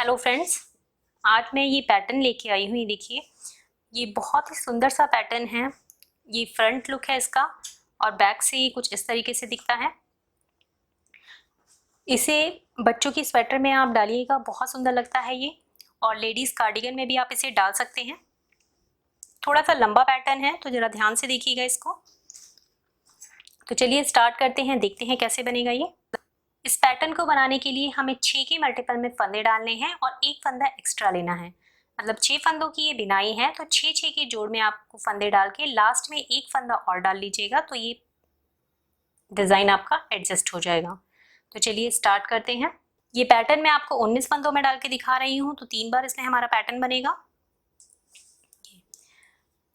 Hello friends, आज मैं ये पैटर्न लेके आई हूँ। ये देखिए, ये बहुत ही सुंदर सा पैटर्न है। ये फ्रंट लुक है इसका और बैक से ये कुछ इस तरीके से दिखता है। इसे बच्चों की स्वेटर में आप डालिएगा, बहुत सुंदर लगता है ये। और लेडीज़ कार्डिगन में भी आप इसे डाल सकते हैं। थोड़ा सा लंबा पैटर्न है तो ज़रा ध्यान से देखिएगा इसको। तो चलिए स्टार्ट करते हैं, देखते हैं कैसे बनेगा ये। इस पैटर्न को बनाने के लिए हमें 6 के मल्टीपल में फंदे डालने हैं और एक फंदा एक्स्ट्रा लेना है। मतलब 6 फंदों की ये बिनाई है, तो 6 के जोड़ में आपको फंदे डाल के लास्ट में एक फंदा और डाल लीजिएगा, तो ये डिज़ाइन आपका एडजस्ट हो जाएगा। तो चलिए स्टार्ट करते हैं। ये पैटर्न मैं आपको 19 फंदों में डाल के दिखा रही हूँ, तो 3 बार इसमें हमारा पैटर्न बनेगा।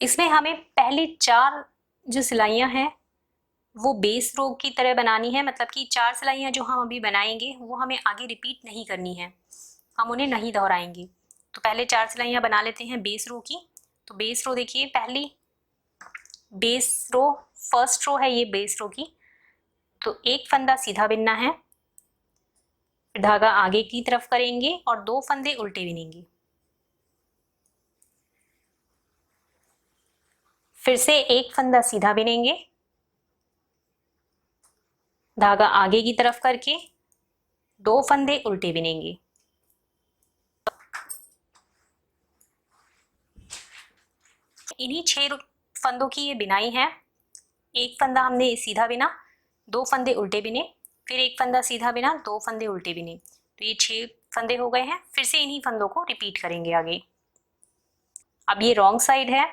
इसमें हमें पहले 4 जो सिलाइयाँ हैं वो बेस रो की तरह बनानी है। मतलब कि 4 सिलाइयाँ जो हम अभी बनाएंगे वो हमें आगे रिपीट नहीं करनी है, हम उन्हें नहीं दोहराएंगे। तो पहले 4 सिलाइयाँ बना लेते हैं बेस रो की। तो बेस रो देखिए, पहली बेस रो, फर्स्ट रो है ये बेस रो की। तो एक फंदा सीधा बिनना है, धागा आगे की तरफ करेंगे और 2 फंदे उल्टे बिनेंगे। फिर से एक फंदा सीधा बिनेंगे, धागा आगे की तरफ करके 2 फंदे उल्टे बिनेंगे। इन्हीं 6 फंदों की ये बिनाई है। एक फंदा हमने सीधा बिना, 2 फंदे उल्टे बिने, फिर एक फंदा सीधा बिना, 2 फंदे उल्टे बिने। तो ये 6 फंदे हो गए हैं। फिर से इन्हीं फंदों को रिपीट करेंगे आगे। अब ये रॉन्ग साइड है,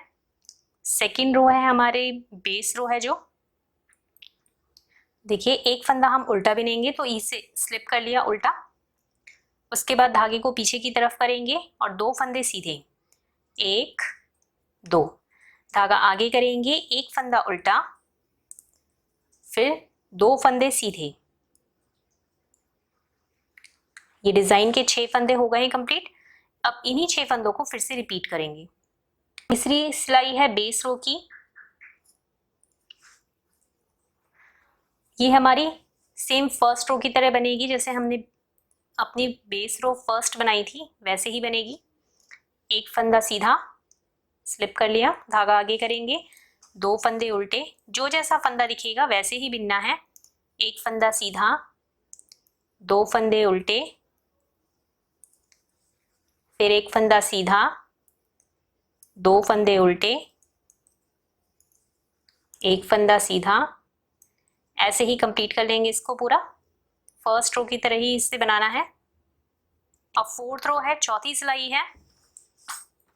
सेकेंड रो है हमारे, बेस रो है जो। देखिए एक फंदा हम उल्टा बिनेंगे, तो इसे स्लिप कर लिया उल्टा। उसके बाद धागे को पीछे की तरफ करेंगे और 2 फंदे सीधे, 1 2, धागा आगे करेंगे, एक फंदा उल्टा, फिर 2 फंदे सीधे। ये डिजाइन के 6 फंदे हो गए हैं कंप्लीट। अब इन्हीं 6 फंदों को फिर से रिपीट करेंगे। तीसरी सिलाई है बेस रो की। ये हमारी सेम फर्स्ट रो की तरह बनेगी, जैसे हमने अपनी बेस रो फर्स्ट बनाई थी वैसे ही बनेगी। एक फंदा सीधा, स्लिप कर लिया, धागा आगे करेंगे, 2 फंदे उल्टे, जो जैसा फंदा दिखेगा वैसे ही बिनना है। एक फंदा सीधा, 2 फंदे उल्टे, फिर एक फंदा सीधा, 2 फंदे उल्टे, एक फंदा सीधा। ऐसे ही कंप्लीट कर लेंगे इसको पूरा। फर्स्ट रो की तरह ही इससे बनाना है। अब फोर्थ रो है, चौथी सिलाई है।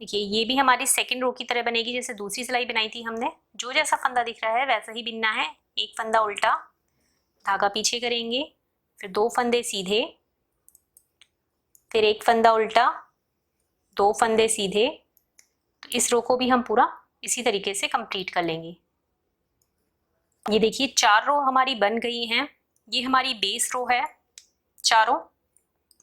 देखिए ये भी हमारी सेकंड रो की तरह बनेगी, जैसे दूसरी सिलाई बनाई थी हमने। जो जैसा फंदा दिख रहा है वैसा ही बिनना है। एक फंदा उल्टा, धागा पीछे करेंगे, फिर 2 फंदे सीधे, फिर एक फंदा उल्टा, 2 फंदे सीधे। तो इस रो को भी हम पूरा इसी तरीके से कंप्लीट कर लेंगे। ये देखिए 4 रो हमारी बन गई हैं। ये हमारी बेस रो है चारों।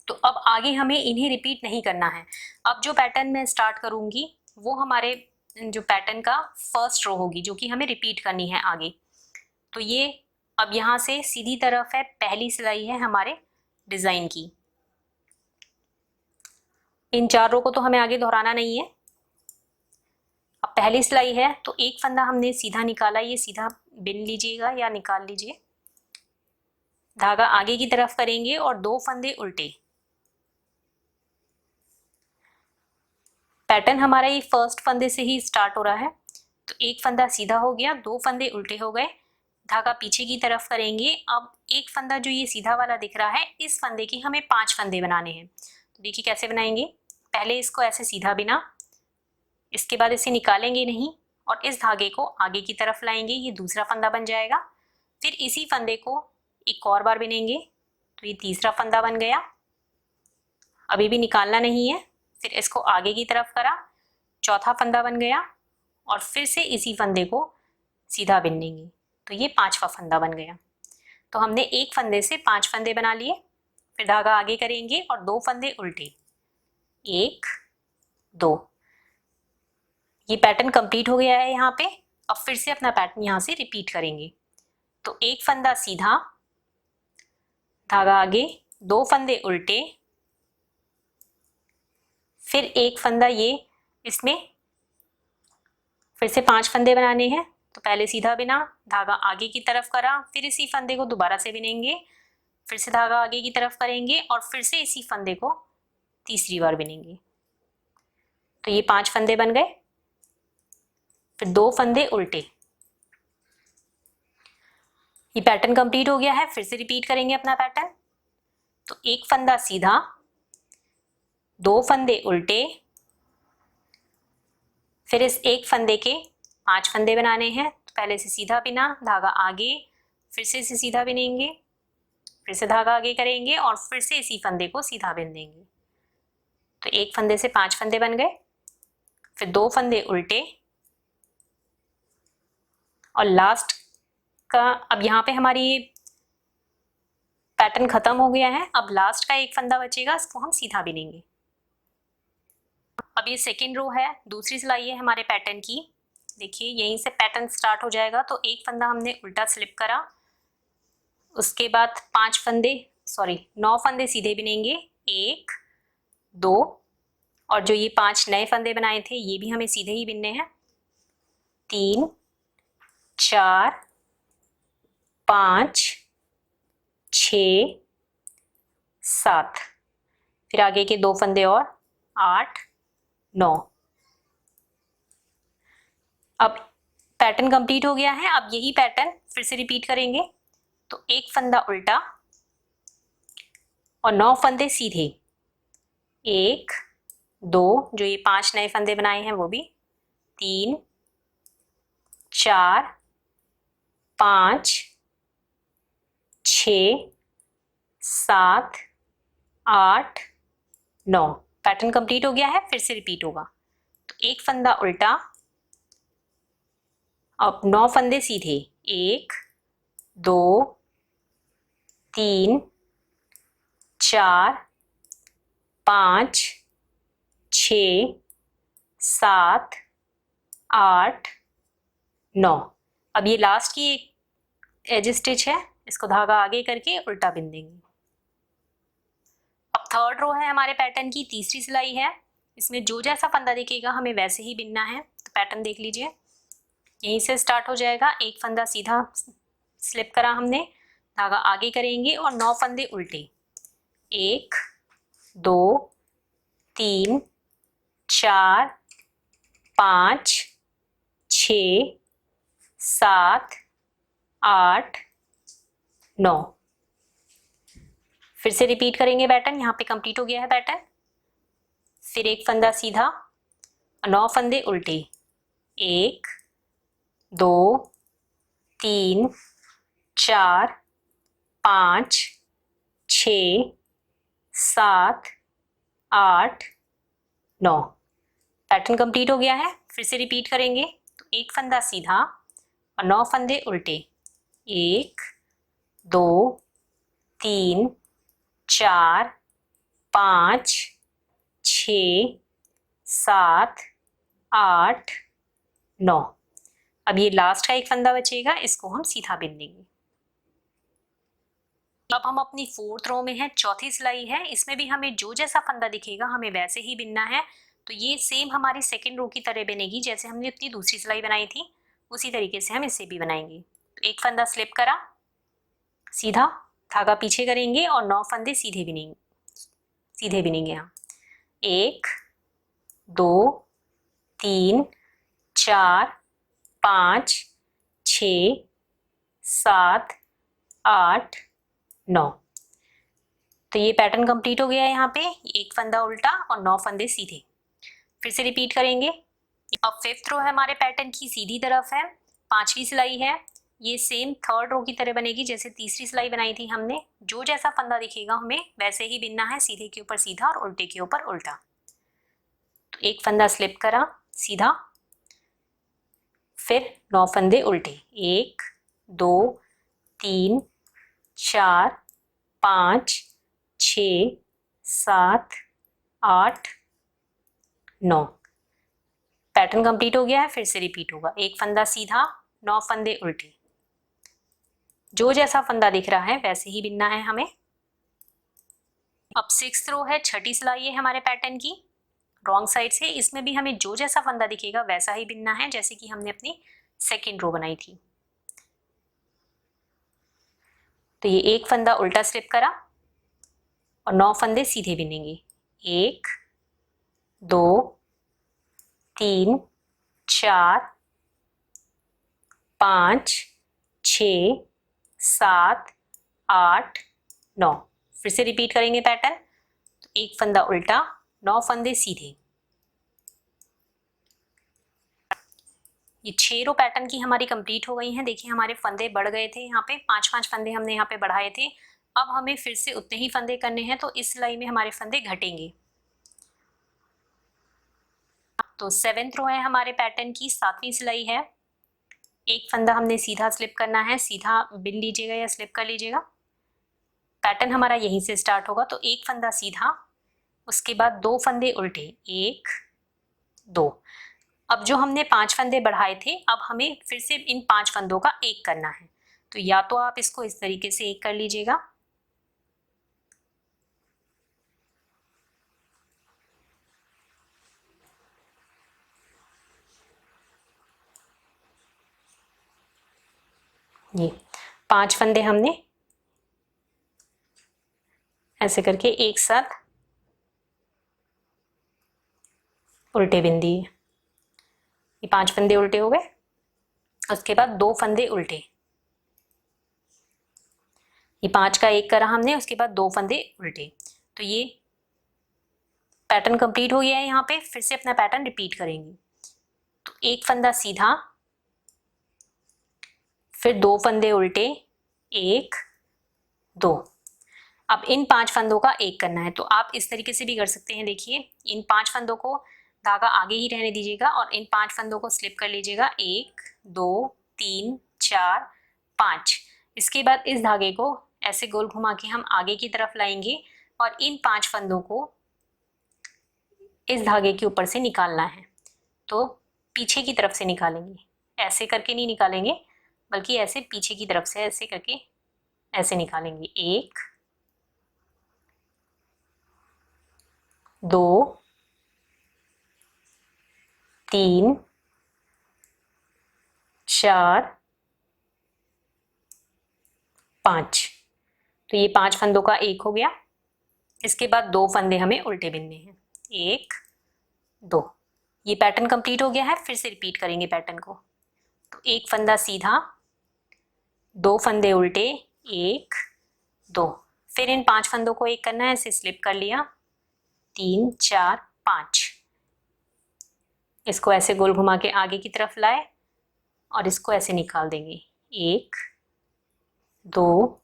तो अब आगे हमें इन्हें रिपीट नहीं करना है। अब जो पैटर्न मैं स्टार्ट करूंगी वो हमारे जो पैटर्न का फर्स्ट रो होगी, जो कि हमें रिपीट करनी है आगे। तो ये अब यहाँ से सीधी तरफ है, पहली सिलाई है हमारे डिजाइन की। इन 4 रो को तो हमें आगे दोहराना नहीं है। अब पहली सिलाई है तो एक फंदा हमने सीधा निकाला, ये सीधा बिन लीजिएगा या निकाल लीजिए। धागा आगे की तरफ करेंगे और 2 फंदे उल्टे। पैटर्न हमारा ये फर्स्ट फंदे से ही स्टार्ट हो रहा है। तो एक फंदा सीधा हो गया, 2 फंदे उल्टे हो गए, धागा पीछे की तरफ करेंगे। अब एक फंदा जो ये सीधा वाला दिख रहा है, इस फंदे की हमें 5 फंदे बनाने हैं। तो देखिए कैसे बनाएंगे। पहले इसको ऐसे सीधा बिना, इसके बाद इसे निकालेंगे नहीं और इस धागे को आगे की तरफ लाएंगे, ये दूसरा फंदा बन जाएगा। फिर इसी फंदे को एक और बार बिनेंगे, तो ये तीसरा फंदा बन गया। अभी भी निकालना नहीं है। फिर इसको आगे की तरफ करा, चौथा फंदा बन गया और फिर से इसी फंदे को सीधा बिनेंगे, तो ये 5वां फंदा बन गया। तो हमने एक फंदे से 5 फंदे बना लिए। फिर धागा आगे करेंगे और 2 फंदे उल्टे, 1 2। ये पैटर्न कंप्लीट हो गया है यहाँ पे। अब फिर से अपना पैटर्न यहाँ से रिपीट करेंगे। तो एक फंदा सीधा, धागा आगे, 2 फंदे उल्टे, फिर एक फंदा ये, इसमें फिर से 5 फंदे बनाने हैं। तो पहले सीधा बिना, धागा आगे की तरफ करा, फिर इसी फंदे को दोबारा से बिनेंगे, फिर से धागा आगे की तरफ करेंगे और फिर से इसी फंदे को तीसरी बार बिनेंगे। तो ये 5 फंदे बन गए। फिर 2 फंदे उल्टे। ये पैटर्न कंप्लीट हो गया है। फिर से रिपीट करेंगे अपना पैटर्न। तो एक फंदा सीधा, 2 फंदे उल्टे, फिर इस एक फंदे के 5 फंदे बनाने हैं। तो पहले से सीधा बिना, धागा आगे, फिर से इसे सीधा बिनेंगे, फिर से धागा आगे करेंगे और फिर से इसी फंदे को सीधा बिन देंगे। तो एक फंदे से 5 फंदे बन गए। फिर 2 फंदे उल्टे और लास्ट का, अब यहाँ पे हमारी ये पैटर्न खत्म हो गया है। अब लास्ट का एक फंदा बचेगा, इसको हम सीधा बिनेंगे। अब ये सेकेंड रो है, दूसरी सिलाई है हमारे पैटर्न की। देखिए यहीं से पैटर्न स्टार्ट हो जाएगा। तो एक फंदा हमने उल्टा स्लिप करा, उसके बाद 9 फंदे सीधे बिनेंगे, 1 2, और जो ये 5 नए फंदे बनाए थे ये भी हमें सीधे ही बिनने हैं, 3 4 5 6 7, फिर आगे के 2 फंदे और 8 9। अब पैटर्न कंप्लीट हो गया है। अब यही पैटर्न फिर से रिपीट करेंगे। तो एक फंदा उल्टा और 9 फंदे सीधे, 1 2, जो ये 5 नए फंदे बनाए हैं वो भी, 3 4 5 6 7 8 9। पैटर्न कंप्लीट हो गया है। फिर से रिपीट होगा। तो एक फंदा उल्टा, अब 9 फंदे सीधे, 1 2 3 4 5 6 7 8 9। अब ये लास्ट की एक एज स्टिच है, इसको धागा आगे करके उल्टा बिन देंगे। अब थर्ड रो है हमारे पैटर्न की, तीसरी सिलाई है। इसमें जो जैसा फंदा दिखेगा हमें वैसे ही बिनना है। तो पैटर्न देख लीजिए, यहीं से स्टार्ट हो जाएगा। एक फंदा सीधा स्लिप करा हमने, धागा आगे करेंगे और 9 फंदे उल्टे, 1 2 3 4 5 6 7 8 9। फिर से रिपीट करेंगे पैटर्न। यहाँ पे कंप्लीट हो गया है पैटर्न। फिर एक फंदा सीधा, 9 फंदे उल्टे, 1 2 3 4 5 6 7 8 9। पैटर्न कंप्लीट हो गया है। फिर से रिपीट करेंगे। तो एक फंदा सीधा और 9 फंदे उल्टे, 1 2 3 4 5 6 7 8 9। अब ये लास्ट का एक फंदा बचेगा, इसको हम सीधा बिन देंगे। अब हम अपनी फोर्थ रो में है, चौथी सिलाई है। इसमें भी हमें जो जैसा फंदा दिखेगा हमें वैसे ही बिनना है। तो ये सेम हमारी सेकेंड रो की तरह बनेगी, जैसे हमने अपनी दूसरी सिलाई बनाई थी उसी तरीके से हम इसे भी बनाएंगे। तो एक फंदा स्लिप करा, सीधा धागा पीछे करेंगे और 9 फंदे सीधे बिनेंगे हम, 1 2 3 4 5 6 7 8 9। तो ये पैटर्न कंप्लीट हो गया है। यहाँ पे एक फंदा उल्टा और 9 फंदे सीधे। फिर से रिपीट करेंगे। अब फिफ्थ रो है हमारे पैटर्न की, सीधी तरफ है, 5वीं सिलाई है। ये सेम थर्ड रो की तरह बनेगी जैसे तीसरी सिलाई बनाई थी हमने। जो जैसा फंदा दिखेगा हमें वैसे ही बिनना है, सीधे के ऊपर सीधा और उल्टे के ऊपर उल्टा। तो एक फंदा स्लिप करा सीधा, फिर 9 फंदे उल्टे, 1 2 3 4 5 6 7 8 9। पैटर्न कंप्लीट हो गया है। फिर से रिपीट होगा। एक फंदा सीधा, 9 फंदे उल्टे। जो जैसा फंदा दिख रहा है वैसे ही बिनना है हमें। अब सिक्स्थ रो है, छठी सिलाई है हमारे पैटर्न की। रॉन्ग साइड से इसमें भी हमें जो जैसा फंदा दिखेगा वैसा ही बिनना है जैसे कि हमने अपनी सेकेंड रो बनाई थी। तो ये एक फंदा उल्टा स्लिप करा और 9 फंदे सीधे बिनेंगे। 1 2 3 4 5 6 7 8 9। फिर से रिपीट करेंगे पैटर्न। तो एक फंदा उल्टा, 9 फंदे सीधे। ये 6 रो पैटर्न की हमारी कंप्लीट हो गई हैं। देखिए हमारे फंदे बढ़ गए थे, यहाँ पे 5-5 फंदे हमने यहाँ पे बढ़ाए थे। अब हमें फिर से उतने ही फंदे करने हैं, तो इस सिलाई में हमारे फंदे घटेंगे। तो 7th रो है हमारे पैटर्न की, 7वीं सिलाई है। एक फंदा हमने सीधा स्लिप करना है, सीधा बिन लीजिएगा या स्लिप कर लीजिएगा। पैटर्न हमारा यहीं से स्टार्ट होगा। तो एक फंदा सीधा, उसके बाद 2 फंदे उल्टे, 1 2। अब जो हमने 5 फंदे बढ़ाए थे, अब हमें फिर से इन 5 फंदों का एक करना है। तो या तो आप इसको इस तरीके से एक कर लीजिएगा, ये 5 फंदे हमने ऐसे करके एक साथ उल्टे बिन दिए। ये 5 फंदे उल्टे हो गए। उसके बाद 2 फंदे उल्टे, ये 5 का एक करा हमने, उसके बाद 2 फंदे उल्टे। तो ये पैटर्न कंप्लीट हो गया है। यहाँ पे फिर से अपना पैटर्न रिपीट करेंगे। तो एक फंदा सीधा, फिर 2 फंदे उल्टे, 1 2। अब इन 5 फंदों का एक करना है। तो आप इस तरीके से भी कर सकते हैं। देखिए इन 5 फंदों को धागा आगे ही रहने दीजिएगा और इन 5 फंदों को स्लिप कर लीजिएगा। 1 2 3 4 5। इसके बाद इस धागे को ऐसे गोल घुमा के हम आगे की तरफ लाएंगे और इन 5 फंदों को इस धागे के ऊपर से निकालना है। तो पीछे की तरफ से निकालेंगे, ऐसे करके नहीं निकालेंगे, बल्कि ऐसे पीछे की तरफ से ऐसे करके ऐसे निकालेंगे। 1 2 3 4 5। तो ये 5 फंदों का एक हो गया। इसके बाद 2 फंदे हमें उल्टे बिनने हैं, 1 2। ये पैटर्न कंप्लीट हो गया है। फिर से रिपीट करेंगे पैटर्न को। तो एक फंदा सीधा, 2 फंदे उल्टे, 1 2। फिर इन 5 फंदों को एक करना है, ऐसे स्लिप कर लिया, 3 4 5। इसको ऐसे गोल घुमा के आगे की तरफ लाए और इसको ऐसे निकाल देंगे। 1 2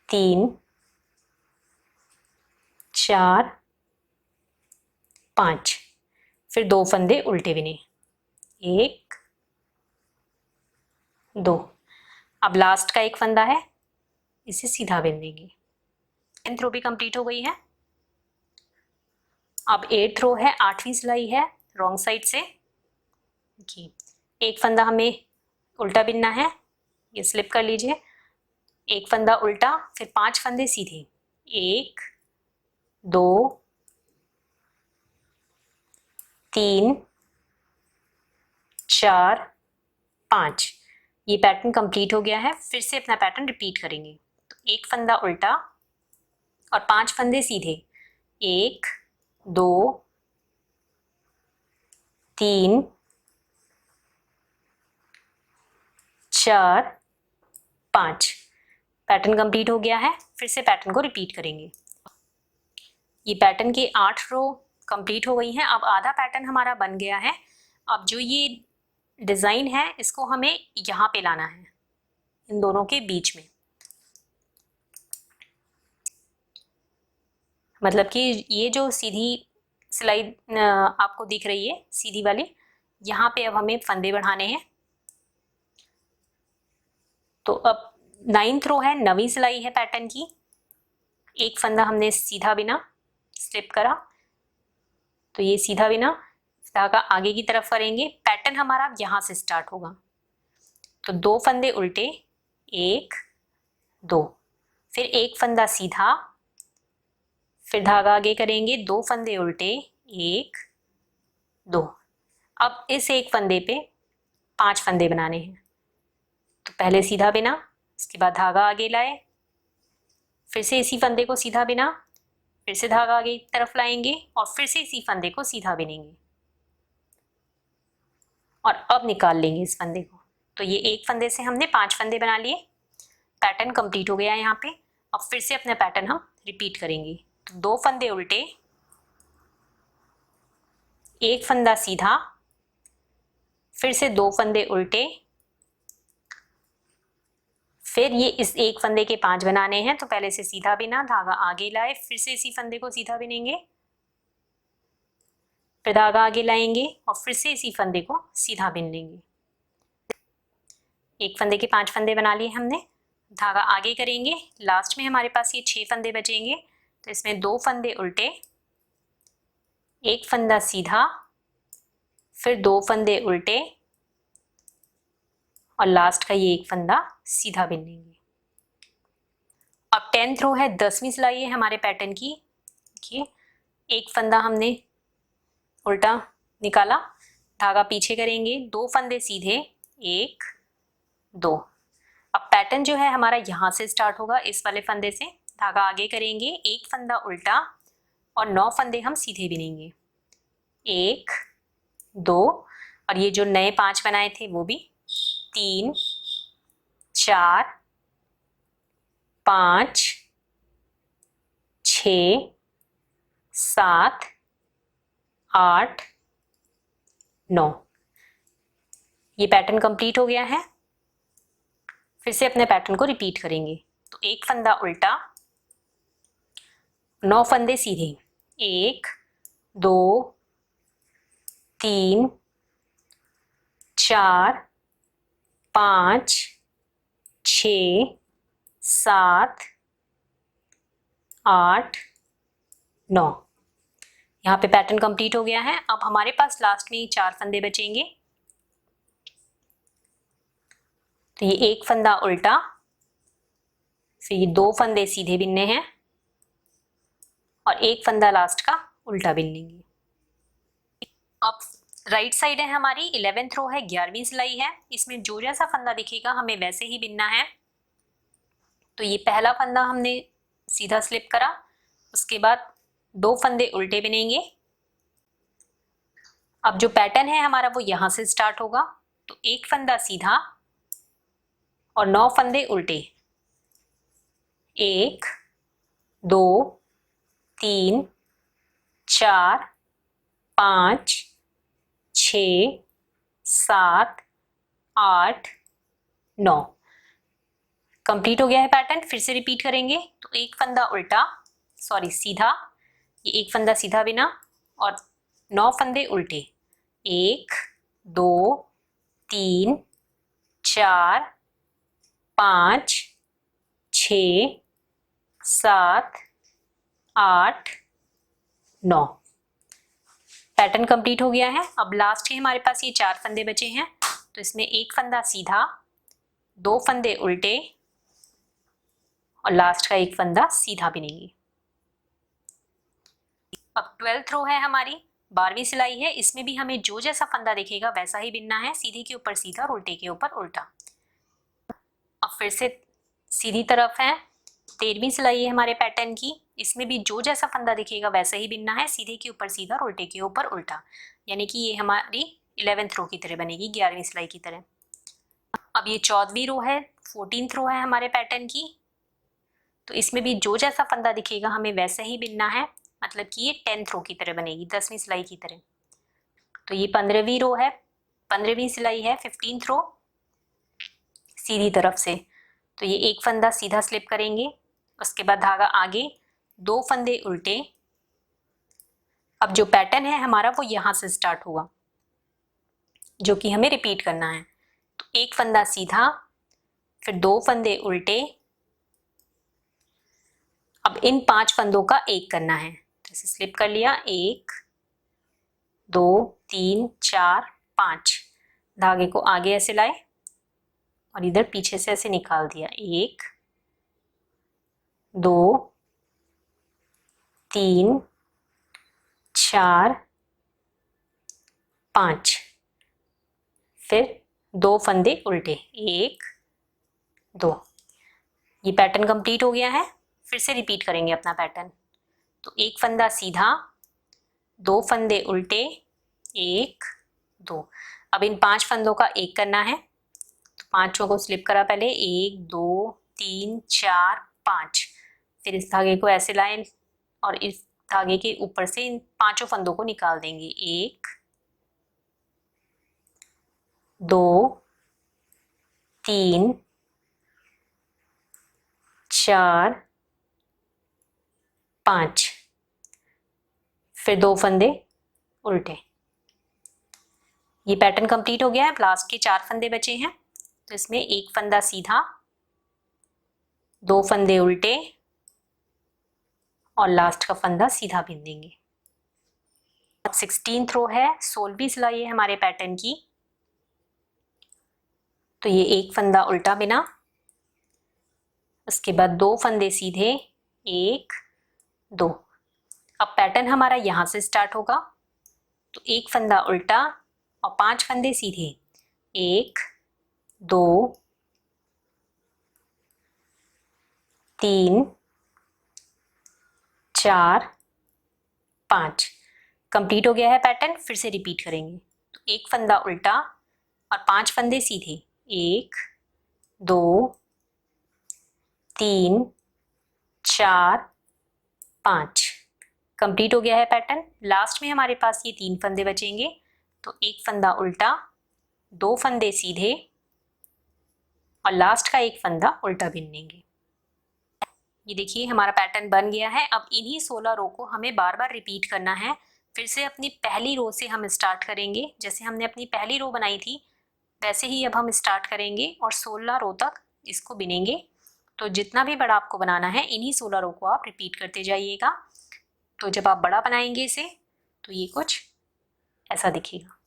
3 4 5। फिर 2 फंदे उल्टे बिने, 1 2। अब लास्ट का एक फंदा है, इसे सीधा बिन देंगे। 10th रो भी कंप्लीट हो गई है। अब 8th रो है, 8वीं सिलाई है रॉन्ग साइड से। देखिए एक फंदा हमें उल्टा बिनना है, ये स्लिप कर लीजिए। एक फंदा उल्टा, फिर 5 फंदे सीधे, 1 2 3 4 5। ये पैटर्न कंप्लीट हो गया है। फिर से अपना पैटर्न रिपीट करेंगे। तो एक फंदा उल्टा और 5 फंदे सीधे, 1 2 3 4 5। पैटर्न कंप्लीट हो गया है। फिर से पैटर्न को रिपीट करेंगे। ये पैटर्न की 8 रो कंप्लीट हो गई हैं। अब आधा पैटर्न हमारा बन गया है। अब जो ये डिज़ाइन है इसको हमें यहाँ पे लाना है, इन दोनों के बीच में। मतलब कि ये जो सीधी सिलाई आपको दिख रही है, सीधी वाली, यहाँ पे अब हमें फंदे बढ़ाने हैं। तो अब 9th रो है, 9वीं सिलाई है पैटर्न की। एक फंदा हमने सीधा बिना, स्लिप करा, तो ये सीधा बिना, धागा आगे की तरफ करेंगे। पैटर्न हमारा यहाँ से स्टार्ट होगा। तो 2 फंदे उल्टे, 1 2। फिर एक फंदा सीधा, फिर धागा आगे करेंगे, 2 फंदे उल्टे, 1 2। अब इस एक फंदे पे 5 फंदे बनाने हैं। तो पहले सीधा बिना, इसके बाद धागा आगे लाए, फिर से इसी फंदे को सीधा बिना, फिर से धागा आगे की तरफ लाएंगे और फिर से इसी फंदे को सीधा बिनेंगे और अब निकाल लेंगे इस फंदे को। तो ये एक फंदे से हमने 5 फंदे बना लिए। पैटर्न कंप्लीट हो गया यहाँ पे। अब फिर से अपना पैटर्न हम रिपीट करेंगे। तो 2 फंदे उल्टे, 1 फंदा सीधा, फिर से 2 फंदे उल्टे, फिर ये इस एक फंदे के 5 बनाने हैं। तो पहले से सीधा बिना, धागा आगे लाए, फिर से इसी फंदे को सीधा बिनेंगे, फिर धागा आगे लाएंगे और फिर से इसी फंदे को सीधा बिन लेंगे। एक फंदे के 5 फंदे बना लिए हमने। धागा आगे करेंगे, लास्ट में हमारे पास ये 6 फंदे बचेंगे। तो इसमें 2 फंदे उल्टे, 1 फंदा सीधा, फिर 2 फंदे उल्टे और लास्ट का ये एक फंदा सीधा बिन लेंगे। अब 10th रो है, 10वीं सिलाई है हमारे पैटर्न की। देखिए, एक फंदा हमने उल्टा निकाला, धागा पीछे करेंगे, 2 फंदे सीधे, 1 2। अब पैटर्न जो है हमारा यहाँ से स्टार्ट होगा, इस वाले फंदे से। धागा आगे करेंगे, 1 फंदा उल्टा और 9 फंदे हम सीधे बिनेंगे, 1 2 और ये जो नए 5 बनाए थे वो भी, 3 4 5 6 7 8 9। ये पैटर्न कंप्लीट हो गया है। फिर से अपने पैटर्न को रिपीट करेंगे। तो 1 फंदा उल्टा, 9 फंदे सीधे, 1 2 3 4 5 6 7 8 9। यहाँ पे पैटर्न कंप्लीट हो गया है। अब हमारे पास लास्ट में 4 फंदे बचेंगे। तो ये 1 फंदा उल्टा, फिर ये 2 फंदे सीधे बिनने हैं और 1 फंदा लास्ट का उल्टा बिन लेंगे। अब राइट साइड है हमारी, 11th रो है, 11वीं सिलाई है। इसमें जो जैसा फंदा दिखेगा हमें वैसे ही बिनना है। तो ये पहला फंदा हमने सीधा स्लिप करा, उसके बाद 2 फंदे उल्टे बिनेंगे। अब जो पैटर्न है हमारा वो यहाँ से स्टार्ट होगा। तो 1 फंदा सीधा और 9 फंदे उल्टे, 1 2 3 4 5 6 7 8 9। कंप्लीट हो गया है पैटर्न। फिर से रिपीट करेंगे। तो 1 फंदा उल्टा, सॉरी सीधा, ये 1 फंदा सीधा बिना और 9 फंदे उल्टे, 1 2 3 4 5 6 7 8 9। पैटर्न कंप्लीट हो गया है। अब लास्ट ही हमारे पास ये 4 फंदे बचे हैं। तो इसमें 1 फंदा सीधा, 2 फंदे उल्टे और लास्ट का 1 फंदा सीधा बिनेंगे। अब 12th रो है हमारी, 12वीं सिलाई है। इसमें भी हमें जो जैसा फंदा दिखेगा वैसा ही बिनना है, सीधे के ऊपर सीधा और उल्टे के ऊपर उल्टा। अब फिर से सीधी तरफ है, 13वीं सिलाई है हमारे पैटर्न की। इसमें भी जो जैसा फंदा दिखेगा वैसे ही बिनना है, सीधे के ऊपर सीधा और उल्टे के ऊपर उल्टा। यानी कि ये हमारी 11th रो की तरह बनेगी, 11वीं सिलाई की तरह। अब ये 14वीं रो है, 14th रो है हमारे पैटर्न की। तो इसमें भी जो जैसा फंदा दिखेगा हमें वैसे ही बिनना है, मतलब कि ये 10th रो की तरह बनेगी, 10वीं सिलाई की तरह। तो ये 15वीं रो है, 15वीं सिलाई है, 15th रो सीधी तरफ से। तो ये 1 फंदा सीधा स्लिप करेंगे, उसके बाद धागा आगे, 2 फंदे उल्टे। अब जो पैटर्न है हमारा वो यहाँ से स्टार्ट होगा, जो कि हमें रिपीट करना है। तो 1 फंदा सीधा, फिर 2 फंदे उल्टे। अब इन 5 फंदों का एक करना है। जैसे स्लिप कर लिया, 1 2 3 4 5, धागे को आगे ऐसे लाए और इधर पीछे से ऐसे निकाल दिया, 1 2 3 4 5, फिर 2 फंदे उल्टे, 1 2। ये पैटर्न कंप्लीट हो गया है। फिर से रिपीट करेंगे अपना पैटर्न। तो एक फंदा सीधा, 2 फंदे उल्टे, 1 2। अब इन 5 फंदों का एक करना है, तो पांचों को स्लिप करा पहले, 1 2 3 4 5। फिर इस धागे को ऐसे लाएं और इस धागे के ऊपर से इन पांचों फंदों को निकाल देंगे, 1 2 3 4 5, फिर 2 फंदे उल्टे। ये पैटर्न कंप्लीट हो गया है। लास्ट के 4 फंदे बचे हैं, तो इसमें एक फंदा सीधा, 2 फंदे उल्टे और लास्ट का फंदा सीधा बिन देंगे। 16th रो है, 16वीं सिलाई है हमारे पैटर्न की। तो ये एक फंदा उल्टा बिना, उसके बाद 2 फंदे सीधे, 1 2। अब पैटर्न हमारा यहाँ से स्टार्ट होगा, तो एक फंदा उल्टा और 5 फंदे सीधे, 1 2 3 4 5। कंप्लीट हो गया है पैटर्न। फिर से रिपीट करेंगे। तो एक फंदा उल्टा और 5 फंदे सीधे, 1 2 3 4 5। कंप्लीट हो गया है पैटर्न। लास्ट में हमारे पास ये 3 फंदे बचेंगे, तो एक फंदा उल्टा, 2 फंदे सीधे और लास्ट का एक फंदा उल्टा बिन लेंगे। ये देखिए हमारा पैटर्न बन गया है। अब इन्हीं 16 रो को हमें बार बार रिपीट करना है। फिर से अपनी पहली रो से हम स्टार्ट करेंगे। जैसे हमने अपनी पहली रो बनाई थी वैसे ही अब हम स्टार्ट करेंगे और 16 रो तक इसको बिनेंगे। तो जितना भी बड़ा आपको बनाना है इन्हीं 16 रो को आप रिपीट करते जाइएगा। तो जब आप बड़ा बनाएंगे इसे तो ये कुछ ऐसा दिखेगा।